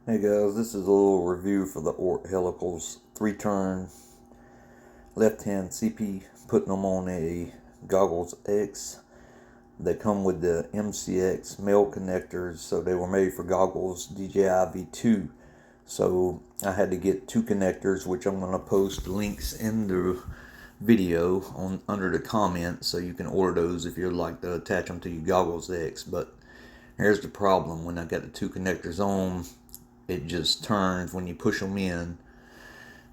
Hey guys, this is a little review for the Helical's 3-turn left-hand CP, putting them on a Goggles X. They come with the MCX male connectors, so they were made for Goggles DJI V2. So I had to get 2 connectors, which I'm going to post links in the video on under the comments, so you can order those if you'd like to attach them to your Goggles X. But here's the problem: when I got the 2 connectors on, it just turns when you push them in.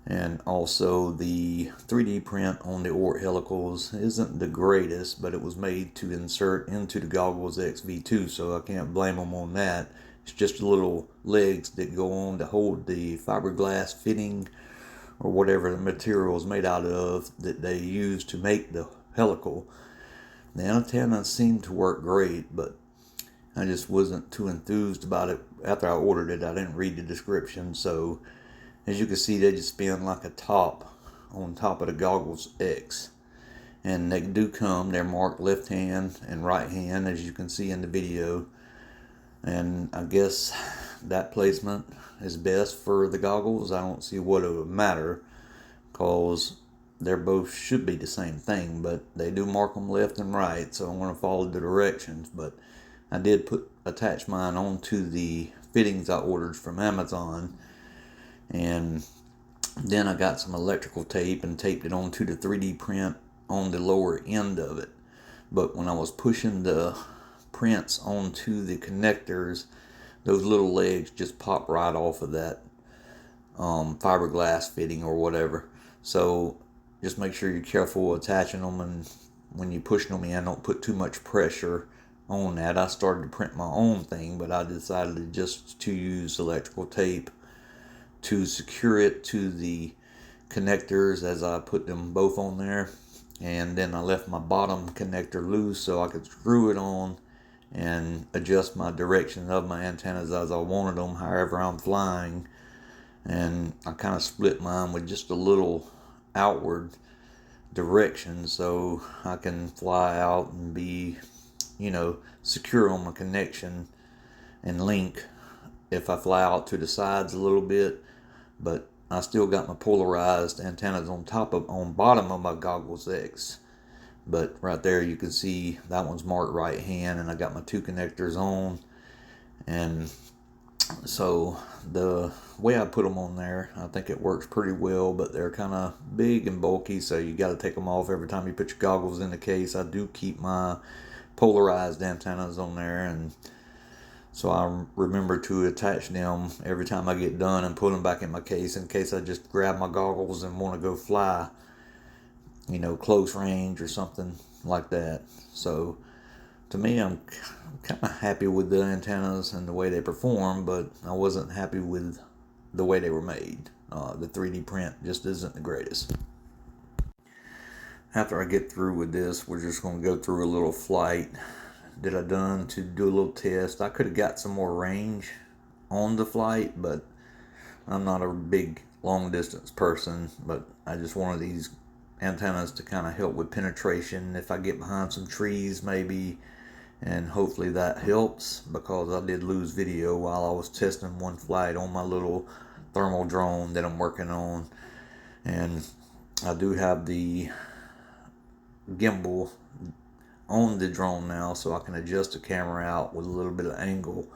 And also the 3D print on the Helicals isn't the greatest, but it was made to insert into the Goggles X V2, so I can't blame them on that. It's just little legs that go on to hold the fiberglass fitting or whatever the material is made out of that they use to make the helical. The antennas seem to work great, but I just wasn't too enthused about it. After I ordered it, I didn't read the description, so as you can see, they just spin like a top on top of the Goggles X. And they do come, they're marked left hand and right hand, as you can see in the video. And I guess that placement is best for the goggles. I don't see what it would matter, because they're both should be the same thing, but they do mark them left and right, so I'm going to follow the directions. But I did attach mine onto the fittings I ordered from Amazon, and then I got some electrical tape and taped it onto the 3D print on the lower end of it. But when I was pushing the prints onto the connectors, those little legs just pop right off of that fiberglass fitting or whatever. So just make sure you're careful attaching them, and when you push them in, don't put too much pressure on that. I started to print my own thing, but I decided just to use electrical tape to secure it to the connectors as I put them both on there. And then I left my bottom connector loose so I could screw it on and adjust my direction of my antennas as I wanted them, however I'm flying. And I kind of split mine with just a little outward direction so I can fly out and be, secure on my connection and link if I fly out to the sides a little bit. But I still got my polarized antennas on bottom of my Goggles X. But right there you can see that one's marked right hand, and I got my 2 connectors on. And so the way I put them on there, I think it works pretty well, but they're kind of big and bulky, so you got to take them off every time you put your goggles in the case. I do keep my polarized antennas on there, and so I remember to attach them every time I get done and put them back in my case, in case I just grab my goggles and want to go fly, close range or something like that. So to me, I'm kind of happy with the antennas and the way they perform, but I wasn't happy with the way they were made. The 3D print just isn't the greatest. After I get through with this, we're just going to go through a little flight that I done to do a little test. I could have got some more range on the flight, but I'm not a big long distance person, but I just wanted these antennas to kind of help with penetration if I get behind some trees maybe, and hopefully that helps, because I did lose video while I was testing one flight on my little thermal drone that I'm working on. And I do have the gimbal on the drone now, so I can adjust the camera out with a little bit of angle,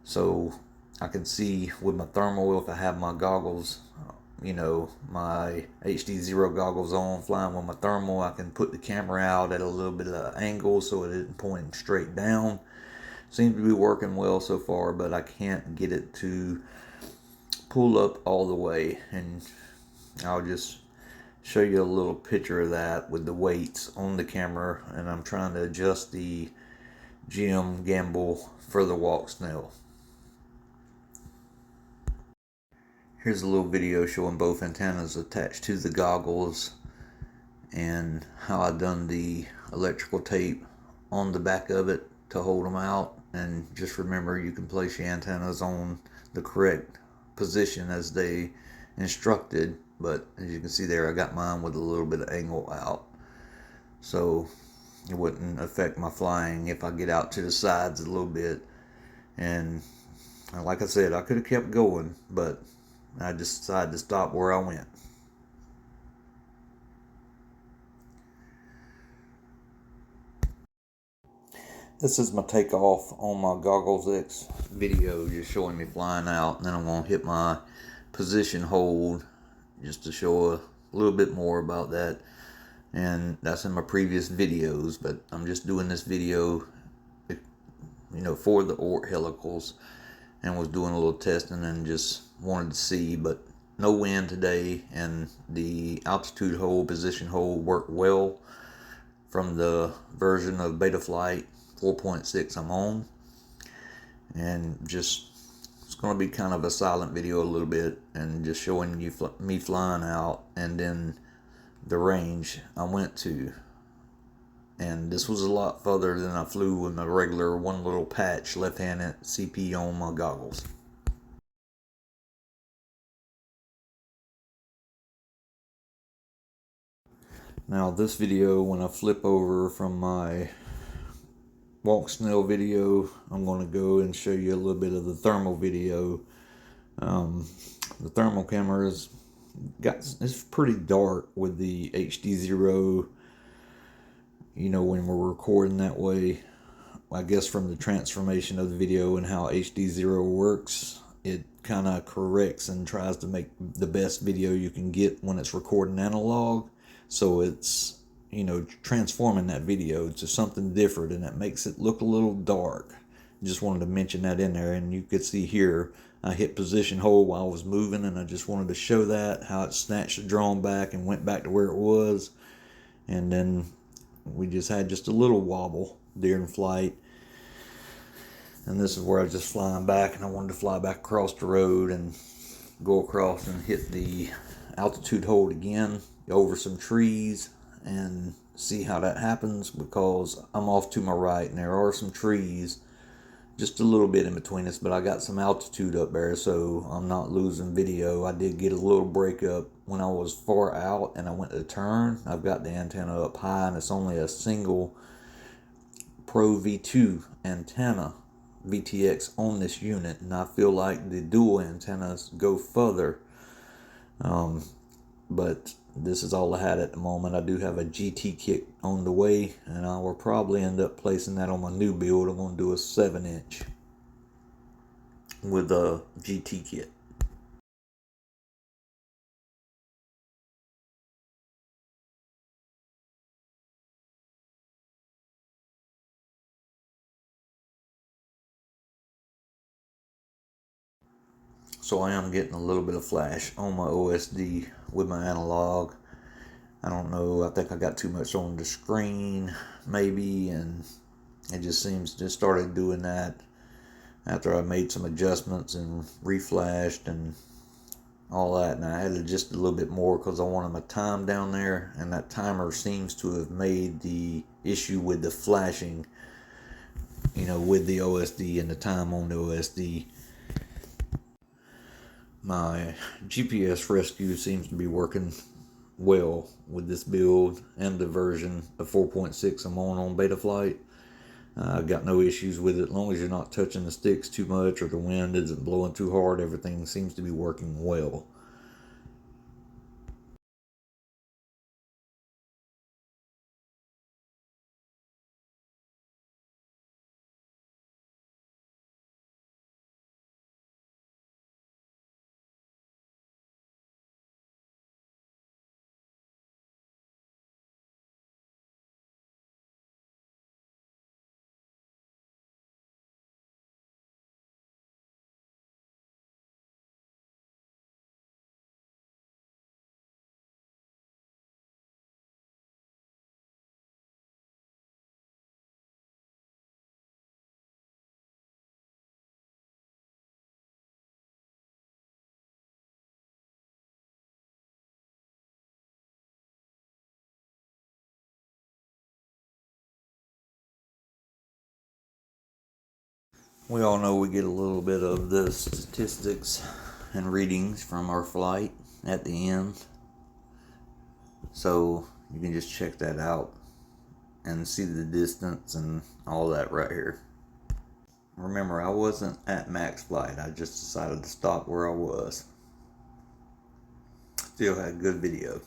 so I can see with my thermal if I have my goggles, my HD0 goggles on, flying with my thermal. I can put the camera out at a little bit of angle so it isn't pointing straight down. Seems to be working well so far, but I can't get it to pull up all the way, and I'll just show you a little picture of that with the weights on the camera. And I'm trying to adjust the GM gimbal for the Walksnail. Here's a little video showing both antennas attached to the goggles and how I done the electrical tape on the back of it to hold them out. And just remember, you can place your antennas on the correct position as they instructed, but as you can see there, I got mine with a little bit of angle out, so it wouldn't affect my flying if I get out to the sides a little bit. And And like I said, I could have kept going, but I just decided to stop where I went. This is my takeoff on my GogglesX video, just showing me flying out, and then I'm going to hit my position hold just to show a little bit more about that. And that's in my previous videos, but I'm just doing this video, for the ort helicals, and was doing a little testing and just wanted to see, but no wind today, and the altitude hold, position hold worked well from the version of Betaflight 4.6 I'm on. And just, it's going to be kind of a silent video a little bit, and just showing you me flying out, and then the range I went to. And this was a lot further than I flew with my regular one little patch left-handed CP on my goggles. Now this video, when I flip over from my Walksnail video, I'm going to go and show you a little bit of the thermal video. The thermal camera's it's pretty dark with the HD0, when we're recording that way. I guess from the transformation of the video and how HD0 works, it kind of corrects and tries to make the best video you can get when it's recording analog. So it's, transforming that video to something different, and it makes it look a little dark. Just wanted to mention that in there. And you could see here, I hit position hold while I was moving, and I just wanted to show that, how it snatched the drone back and went back to where it was. And then we just had just a little wobble during flight. And this is where I was just flying back, and I wanted to fly back across the road and go across and hit the altitude hold again over some trees and see how that happens, because I'm off to my right and there are some trees just a little bit in between us, but I got some altitude up there, so I'm not losing video. I did get a little break up when I was far out and I went to turn. I've got the antenna up high, and it's only a single Pro V2 antenna VTX on this unit, and I feel like the dual antennas go further, but this is all I had at the moment. I do have a GT kit on the way, and I will probably end up placing that on my new build. I'm going to do a 7-inch with a GT kit. So I am getting a little bit of flash on my OSD with my analog. I don't know, I think I got too much on the screen maybe, and it just seems to started doing that after I made some adjustments and reflashed and all that. And I added just a little bit more because I wanted my time down there, and that timer seems to have made the issue with the flashing, with the OSD and the time on the OSD. My GPS rescue seems to be working well with this build and the version of 4.6 I'm on Betaflight. I've got no issues with it. As long as you're not touching the sticks too much or the wind isn't blowing too hard, everything seems to be working well. We all know we get a little bit of the statistics and readings from our flight at the end, so you can just check that out and see the distance and all that right here. Remember, I wasn't at max flight. I just decided to stop where I was. Still had good video.